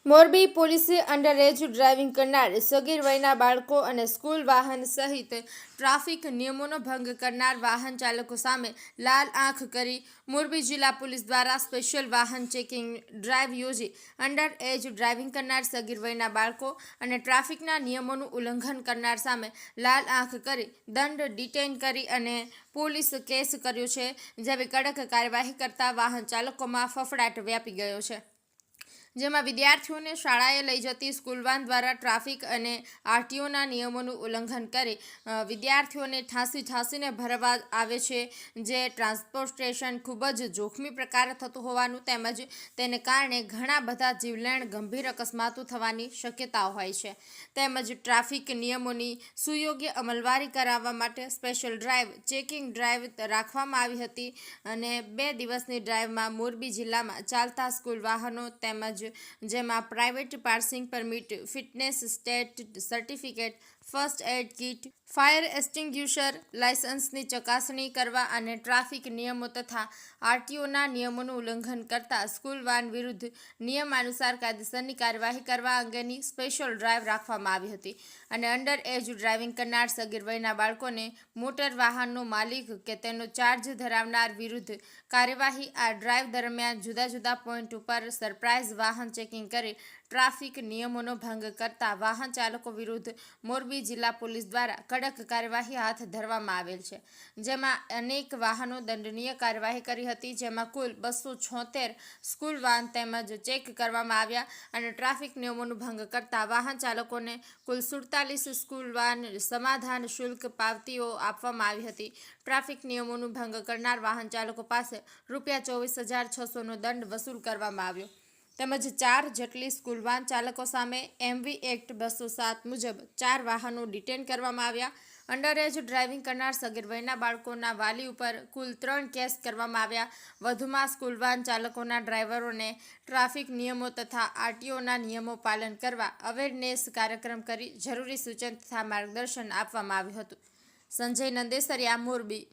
મોરબી પોલીસે અંડરએજ ડ્રાઇવિંગ કરનાર સગીર વયના બાળકો અને સ્કૂલ વાહન સહિત ટ્રાફિક નિયમોનો ભંગ કરનાર વાહન ચાલકો સામે લાલ આંખ કરી મોરબી જિલ્લા પોલીસ દ્વારા સ્પેશિયલ વાહન ચેકિંગ ડ્રાઇવ યોજી અંડરએજ ડ્રાઇવિંગ કરનાર સગીર વયના બાળકો અને ટ્રાફિકના નિયમોનું ઉલ્લંઘન કરનાર સામે લાલ આંખ કરી દંડ ડિટેઇન કરી અને પોલીસ કેસ કર્યો છે, જેવી કડક કાર્યવાહી કરતા વાહન ચાલકોમાં ફફડાટ વ્યાપી ગયો છે। જેમાં વિદ્યાર્થીઓને શાળાએ લઈ જતી સ્કૂલ વાન દ્વારા ટ્રાફિક અને આરટીઓના નિયમોનું ઉલ્લંઘન કરી વિદ્યાર્થીઓને ઠાંસીને ભરવા આવે છે, જે ટ્રાન્સપોર્ટેશન ખૂબ જ જોખમી પ્રકારે થતું હોવાનું તેમજ તેને કારણે ઘણા બધા જીવલેણ ગંભીર અકસ્માતો થવાની શક્યતાઓ હોય છે। તેમજ ટ્રાફિક નિયમોની સુયોગ્ય અમલવારી કરાવવા માટે સ્પેશિયલ ડ્રાઇવ ચેકિંગ ડ્રાઇવ રાખવામાં આવી હતી અને 2 દિવસની ડ્રાઇવમાં મોરબી જિલ્લામાં ચાલતા સ્કૂલ વાહનો તેમજ જેમાં private passing permit, fitness state certificate, first aid kit, fire extinguisher લાયસન્સની ચકાસણી કરવા અને ટ્રાફિક નિયમો તથા આરટીઓના નિયમોનું ઉલ્લંઘન કરતા સ્કૂલ વાન વિરુદ્ધ નિયમાનુસાર કાયદેસરની કાર્યવાહી કરવા અંગેની સ્પેશિયલ ડ્રાઇવ રાખવામાં આવી હતી અને અંડરએજ ડ્રાઇવિંગ કરનાર સગીર વયના બાળકોને મોટર વાહનનો માલિક કે તેનો ચાર્જ ધરાવનાર વિરુદ્ધ કાર્યવાહી આ ડ્રાઇવ દરમિયાન જુદા જુદા પોઈન્ટ ઉપર સરપ્રાઇઝ વાહન ચેકિંગ કરી ટ્રાફિક નિયમોનો ભંગ કરતા વાહન ચાલકો વિરુદ્ધ મોરબી જિલ્લા પોલીસ દ્વારા કડક કાર્યવાહી હાથ ધરવામાં આવેલ છે, જેમાં અનેક વાહનો દંડનીય કાર્યવાહી કરી હતી, જેમાં કુલ 276 સ્કૂલ વાન તેમજ ચેક કરવામાં આવ્યા અને ટ્રાફિક નિયમોનું ભંગ કરતા વાહન ચાલકોને કુલ 47 સ્કૂલ વાન સમાધાન શુલ્ક પાવતીઓ આપવામાં આવી હતી। ટ્રાફિક નિયમોનું ભંગ કરનાર વાહન ચાલકો પાસે ₹24,600નો દંડ વસૂલ કરવામાં આવ્યો તેમજ 4 જેટલી સ્કૂલ વાન ચાલકો સામે MV એક્ટ 207 મુજબ 4 વાહનો ડિટેન કરવામાં આવ્યા। અંડરએજ ડ્રાઇવિંગ કરનાર સગીર વયના બાળકોના વાલી ઉપર કુલ 3 કેસ કરવામાં આવ્યા। વધુમાં સ્કૂલ વાન ચાલકોના ડ્રાઈવરોને ટ્રાફિક નિયમો તથા આરટીઓના નિયમો પાલન કરવા અવેરનેસ કાર્યક્રમ કરી જરૂરી સૂચન તથા માર્ગદર્શન આપવામાં આવ્યું હતું। સંજય નંદેસરિયા, મોરબી।